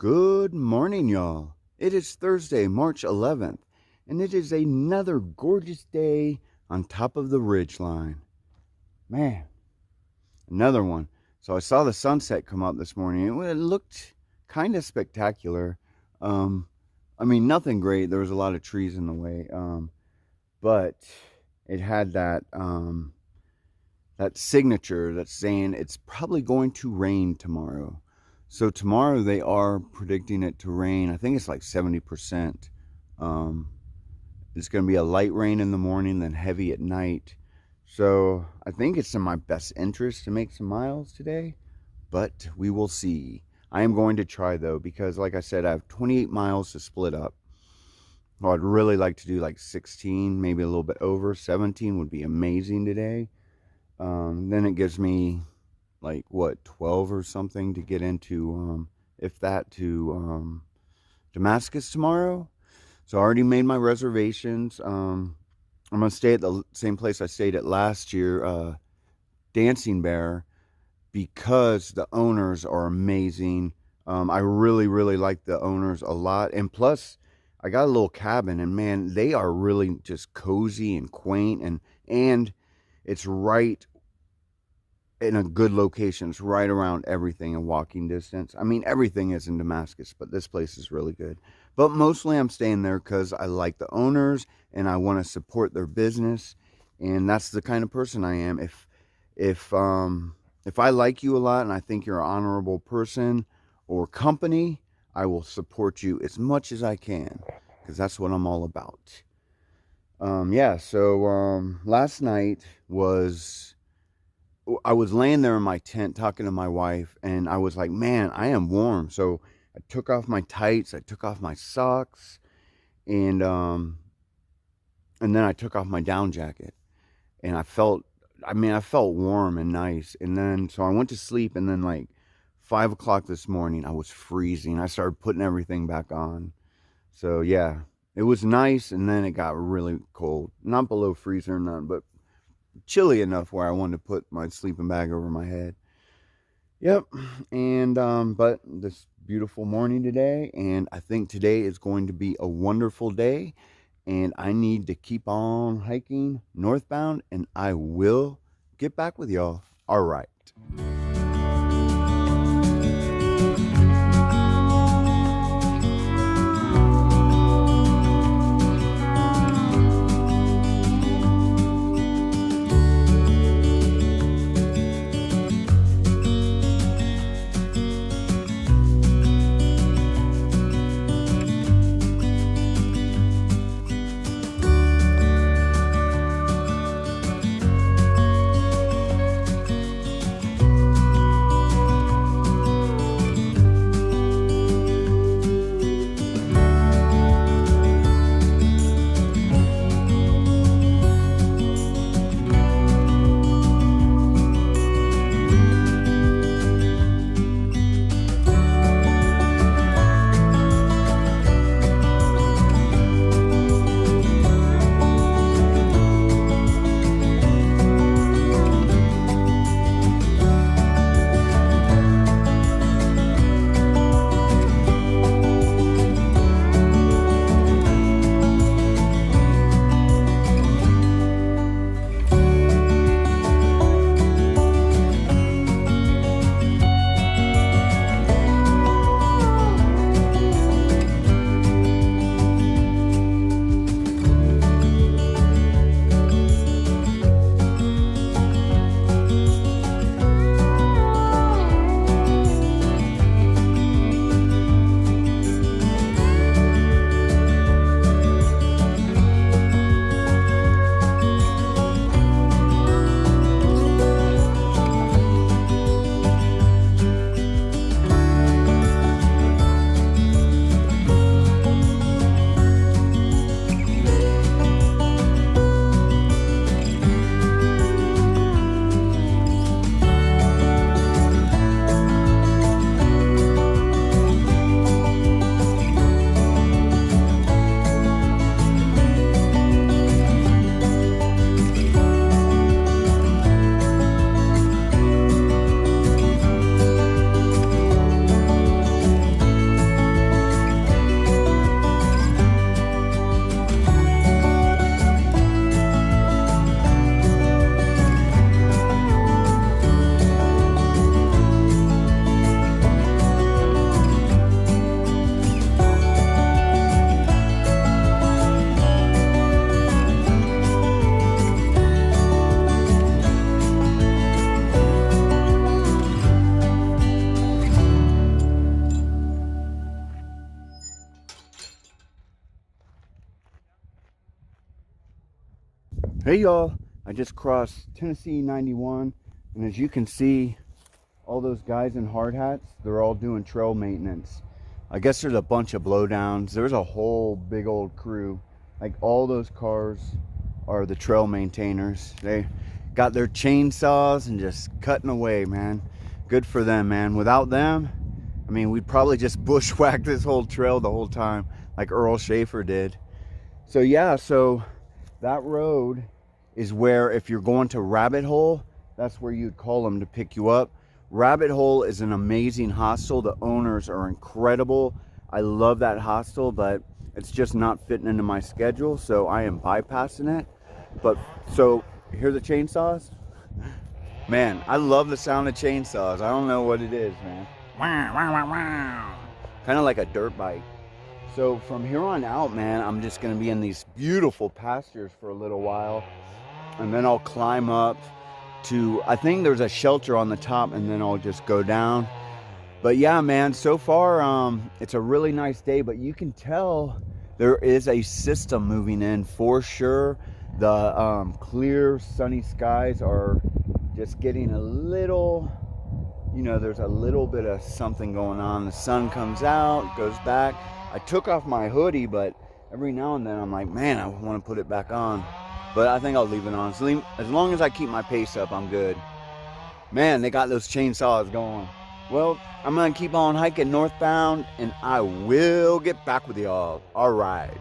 Good morning, y'all. It is Thursday, March 11th, and it is another gorgeous day on top of the ridge line. Man, another one. So I saw the sunset come up this morning. It looked kind of spectacular. Nothing great. There was a lot of trees in the way, but it had that signature that's saying it's probably going to rain tomorrow. So tomorrow they are predicting it to rain. I think it's like 70%. It's going to be a light rain in the morning, then heavy at night. So I think it's in my best interest to make some miles today, but we will see. I am going to try though, because like I said, I have 28 miles to split up. Well, I'd really like to do like 16, maybe a little bit over. 17 would be amazing today. Then it gives me like 12 or something to get into, to Damascus tomorrow. So I already made my reservations. I'm gonna stay at the same place I stayed at last year, Dancing Bear, because the owners are amazing. I really like the owners a lot, and plus I got a little cabin, and man, they are really just cozy and quaint, and it's right in a good location. It's right around everything in walking distance. I mean, everything is in Damascus, but this place is really good. But mostly I'm staying there because I like the owners and I want to support their business. And that's the kind of person I am. If I like you a lot and I think you're an honorable person or company, I will support you as much as I can, because that's what I'm all about. Last night I was laying there in my tent talking to my wife, and I was like, man, I am warm. So I took off my tights, I took off my socks, and then I took off my down jacket, and I felt warm and nice. And then, so I went to sleep, and then like 5 o'clock this morning, I was freezing. I started putting everything back on. So yeah, it was nice, and then it got really cold. Not below freezer or none, but chilly enough where I wanted to put my sleeping bag over my head. Yep. And but this beautiful morning today, and I think today is going to be a wonderful day, and I need to keep on hiking northbound, and I will get back with y'all. All right. Hey y'all, I just crossed Tennessee 91, and as you can see, all those guys in hard hats, they're all doing trail maintenance. I guess there's a bunch of blowdowns. There's a whole big old crew. Like, all those cars are the trail maintainers. They got their chainsaws and just cutting away, man. Good for them, man. Without them, I mean, we'd probably just bushwhack this whole trail the whole time, like Earl Schaefer did. So yeah, so that road is where, if you're going to Rabbit Hole, that's where you'd call them to pick you up. Rabbit Hole is an amazing hostel. The owners are incredible. I love that hostel, but it's just not fitting into my schedule, so I am bypassing it. But so, hear the chainsaws? Man, I love the sound of chainsaws. I don't know what it is, man. Kind of like a dirt bike. So from here on out, man, I'm just going to be in these beautiful pastures for a little while. And then I'll climb up to, I think there's a shelter on the top, and then I'll just go down. But yeah, man, so far, it's a really nice day, but you can tell there is a system moving in for sure. The clear, sunny skies are just getting a little, you know, there's a little bit of something going on. The sun comes out, goes back. I took off my hoodie, but every now and then I'm like, man, I want to put it back on. But I think I'll leave it on. So as long as I keep my pace up, I'm good. Man, they got those chainsaws going. Well, I'm going to keep on hiking northbound, and I will get back with y'all. All right.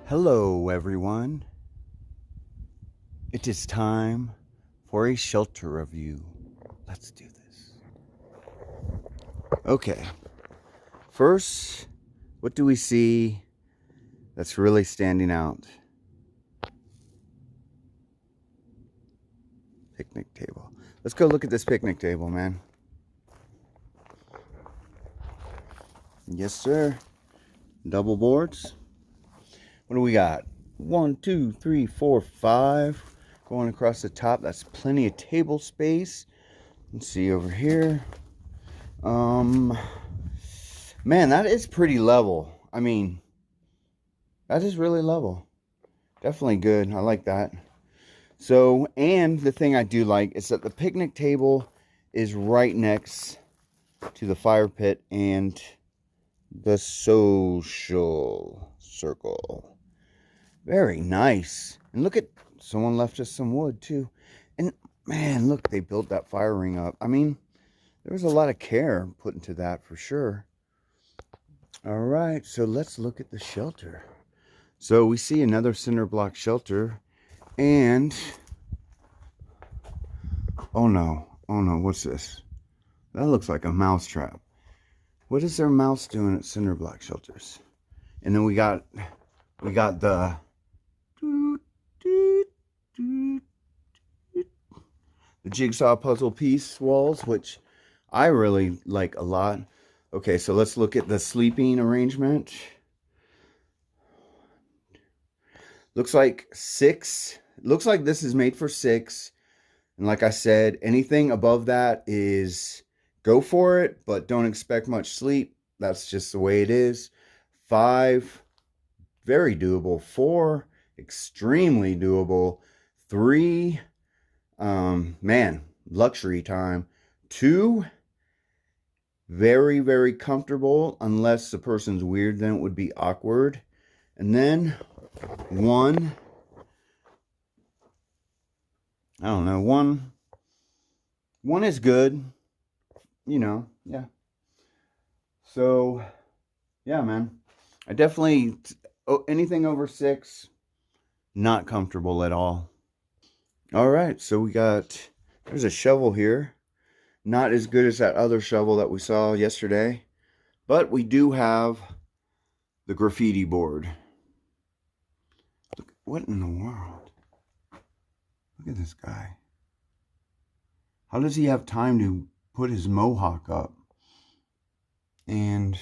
Hello, everyone. It is time for a shelter review. Let's do this. Okay. First, what do we see that's really standing out? Picnic table. Let's go look at this picnic table, man. Yes, sir. Double boards. What do we got? 1, 2, 3, 4, 5. Going across the top. That's plenty of table space. Let's see over here. Man, that is pretty level. I mean, that is really level. Definitely good. I like that. So, and the thing I do like is that the picnic table is right next to the fire pit and The social circle. Very nice. And look at, someone left us some wood too. And man, look, they built that fire ring up. I mean, there was a lot of care put into that for sure. All right, so let's look at the shelter. So we see another cinder block shelter, and oh no, what's this? That looks like a mouse trap. What is their mouse doing at cinder block shelters? And then we got the jigsaw puzzle piece walls, which I really like a lot. Okay, so let's look at the sleeping arrangement. Looks like 6. Looks like this is made for 6. And like I said, anything above that is go for it, but don't expect much sleep. That's just the way it is. 5, very doable. 4, extremely doable. 3, man, luxury time. 2, very, very comfortable, unless the person's weird, then it would be awkward. And then 1, I don't know, 1 is good, you know, yeah. So, yeah, man, I definitely, anything over 6, not comfortable at all. All right, so we got, there's a shovel here. Not as good as that other shovel that we saw yesterday, but we do have the graffiti board. Look, what in the world? Look at this guy. How does he have time to put his mohawk up? And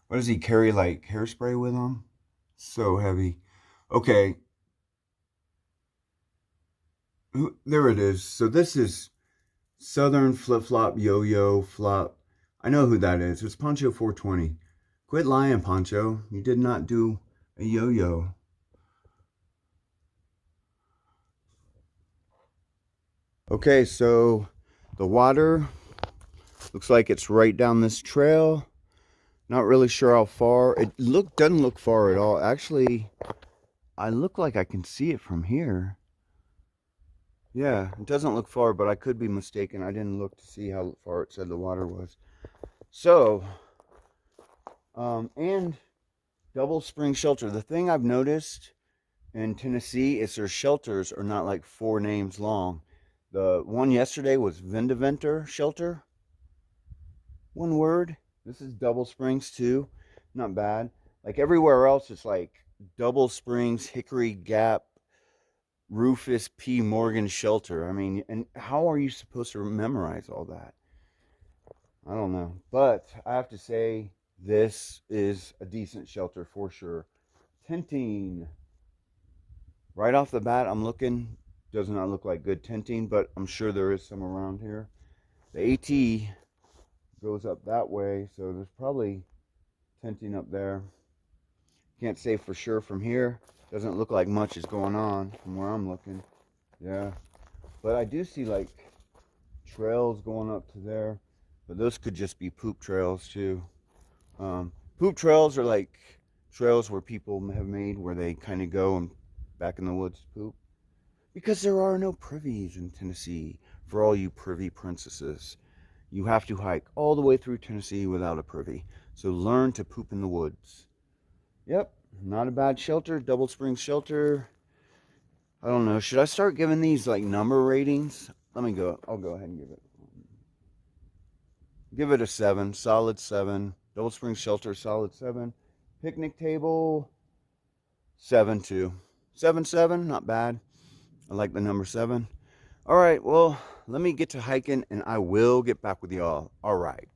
what does he carry, like hairspray with him? So heavy. Okay. There it is. So this is Southern Flip-Flop Yo-Yo Flop. I know who that is. It's Poncho 420. Quit lying, Poncho. You did not do a yo-yo. Okay, so the water looks like it's right down this trail. Not really sure how far. It doesn't look far at all. Actually, I look like I can see it from here. Yeah, it doesn't look far, but I could be mistaken. I didn't look to see how far it said the water was. So, and double spring shelter. The thing I've noticed in Tennessee is their shelters are not like 4 names long. The one yesterday was Vendaventer Shelter. 1 word. This is double springs too. Not bad. Like everywhere else, it's like double springs, Hickory Gap, Rufus P. Morgan Shelter. I mean, and how are you supposed to memorize all that? I don't know. But I have to say, this is a decent shelter for sure. Tenting. Right off the bat, I'm looking. Does not look like good tenting, but I'm sure there is some around here. The AT goes up that way, so there's probably tenting up there. Can't say for sure from here. Doesn't look like much is going on from where I'm looking. Yeah. But I do see like trails going up to there. But those could just be poop trails too. Poop trails are like trails where people have made where they kind of go and back in the woods to poop. Because there are no privies in Tennessee for all you privy princesses. You have to hike all the way through Tennessee without a privy. So learn to poop in the woods. Yep. Not a bad shelter, double spring shelter. I don't know. Should I start giving these like number ratings? Let me go. I'll go ahead and give it a 7, solid 7. Double spring shelter, solid 7. Picnic table, 7 too. 7, not bad. I like the number 7. All right, well, let me get to hiking and I will get back with y'all. All right.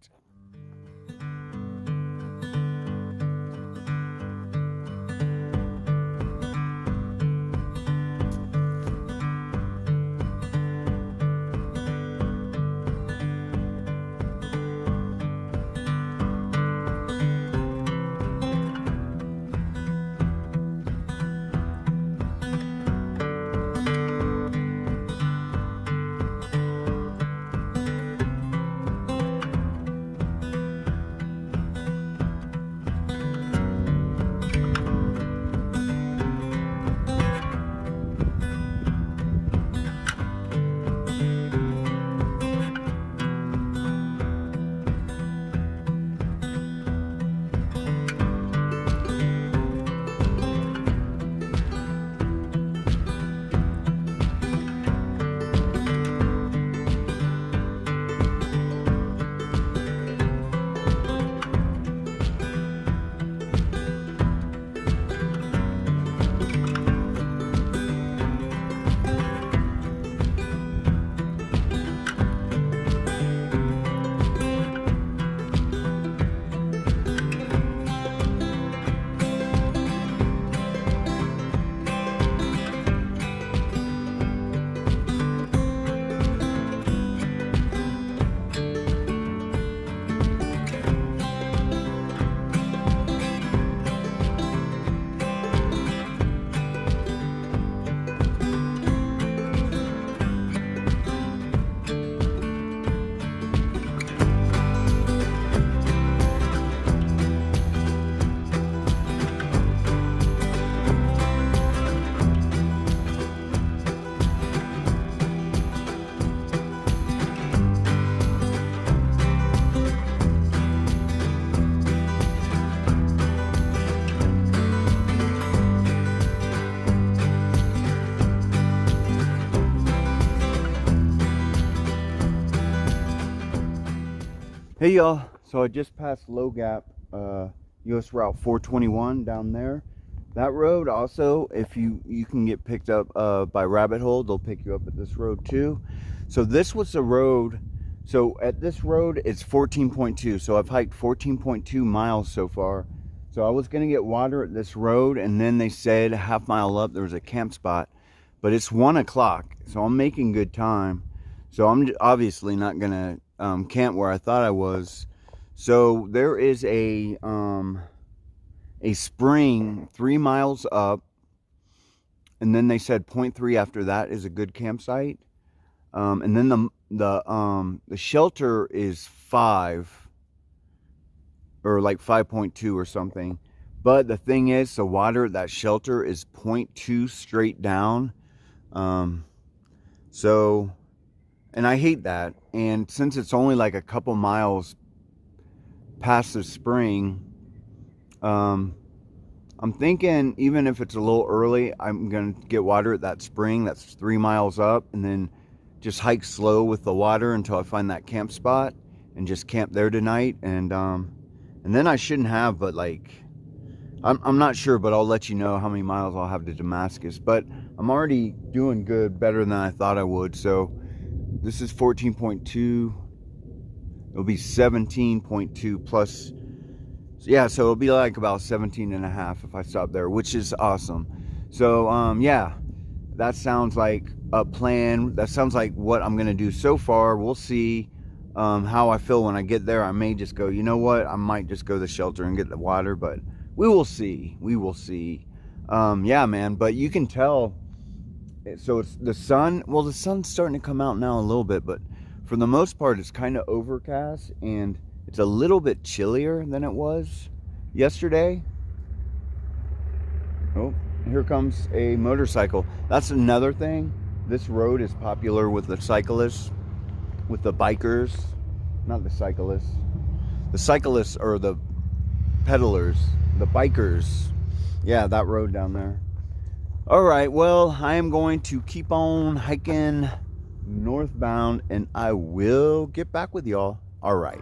Hey y'all, so I just passed Low Gap, US Route 421 down there. That road also, if you can get picked up by Rabbit Hole, they'll pick you up at this road too. So this was the road, so at this road it's 14.2, so I've hiked 14.2 miles so far. So I was gonna get water at this road, and then they said a half mile up there was a camp spot, but it's 1 o'clock, so I'm making good time. So I'm obviously not gonna camp where I thought I was. So there is a spring 3 miles up, and then they said 0.3 after that is a good campsite. And then the shelter is 5 or like 5.2 or something. But the thing is, the water at that shelter is 0.2 straight down. So, and I hate that. And since it's only like a couple miles past the spring, I'm thinking even if it's a little early, I'm gonna get water at that spring that's 3 miles up, and then just hike slow with the water until I find that camp spot and just camp there tonight. And then I shouldn't have, but like, I'm not sure, but I'll let you know how many miles I'll have to Damascus. But I'm already doing good, better than I thought I would. So this is 14.2. It'll be 17.2 plus. Yeah, so it'll be like about 17 and a half if I stop there, which is awesome. So yeah, that sounds like a plan. That sounds like what I'm gonna do so far. We'll see how I feel when I get there. I may just go, you know what, I might just go to the shelter and get the water, but we will see. We will see. Yeah, man, but you can tell. So it's the sun. Well, the sun's starting to come out now a little bit, but for the most part, it's kind of overcast, and it's a little bit chillier than it was yesterday. Oh, here comes a motorcycle. That's another thing. This road is popular with the cyclists, with the bikers. Not the cyclists. The cyclists are the pedalers, the bikers. Yeah, that road down there. All right, well, I am going to keep on hiking northbound, and I will get back with y'all. All right.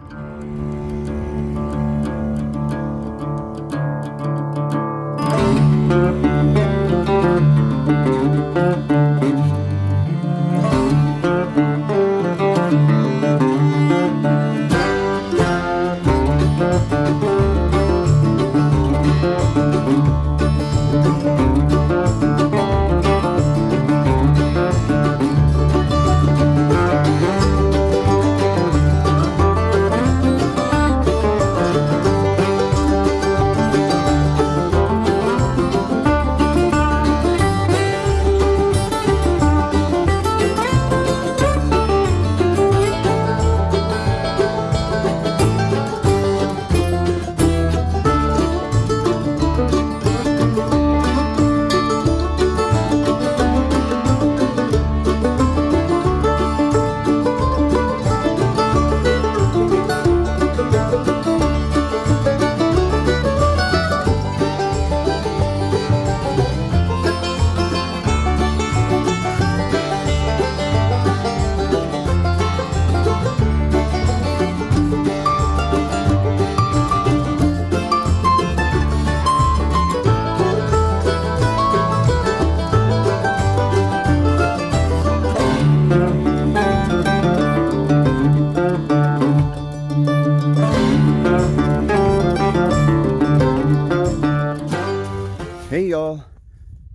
Hey y'all,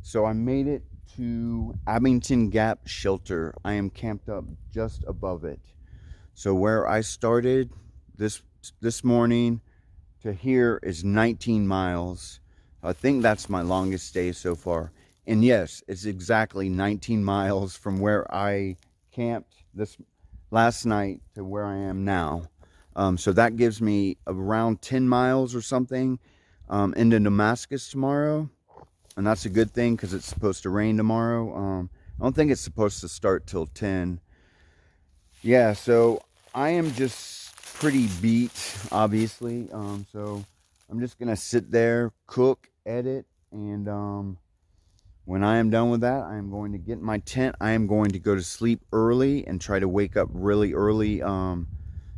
so I made it to Abington Gap Shelter. I am camped up just above it. So where I started this morning to here is 19 miles. I think that's my longest day so far. And yes, it's exactly 19 miles from where I camped this last night to where I am now. So that gives me around 10 miles or something into Damascus tomorrow. And that's a good thing because it's supposed to rain tomorrow. I don't think it's supposed to start till 10. Yeah, so I am just pretty beat, obviously. So I'm just going to sit there, cook, edit, and when I am done with that, I am going to get in my tent. I am going to go to sleep early and try to wake up really early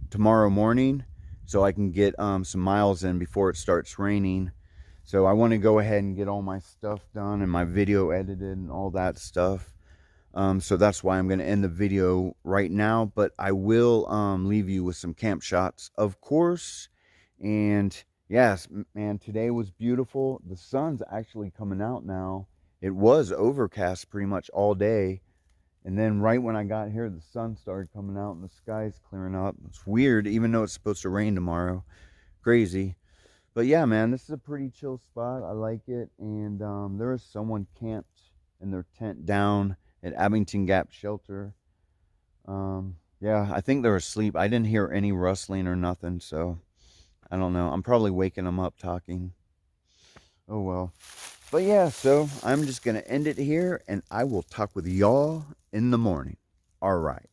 tomorrow morning. so I can get some miles in before it starts raining. So I want to go ahead and get all my stuff done and my video edited and all that stuff. So that's why I'm going to end the video right now, but I will leave you with some camp shots, of course. And yes, man, today was beautiful. The sun's actually coming out now. It was overcast pretty much all day. And then right when I got here, the sun started coming out and the sky's clearing up. It's weird, even though it's supposed to rain tomorrow. Crazy. But yeah, man, this is a pretty chill spot. I like it. And there is someone camped in their tent down at Abington Gap Shelter. Yeah, I think they're asleep. I didn't hear any rustling or nothing, so I don't know. I'm probably waking them up talking. Oh well. But yeah, so I'm just going to end it here, and I will talk with y'all in the morning. All right.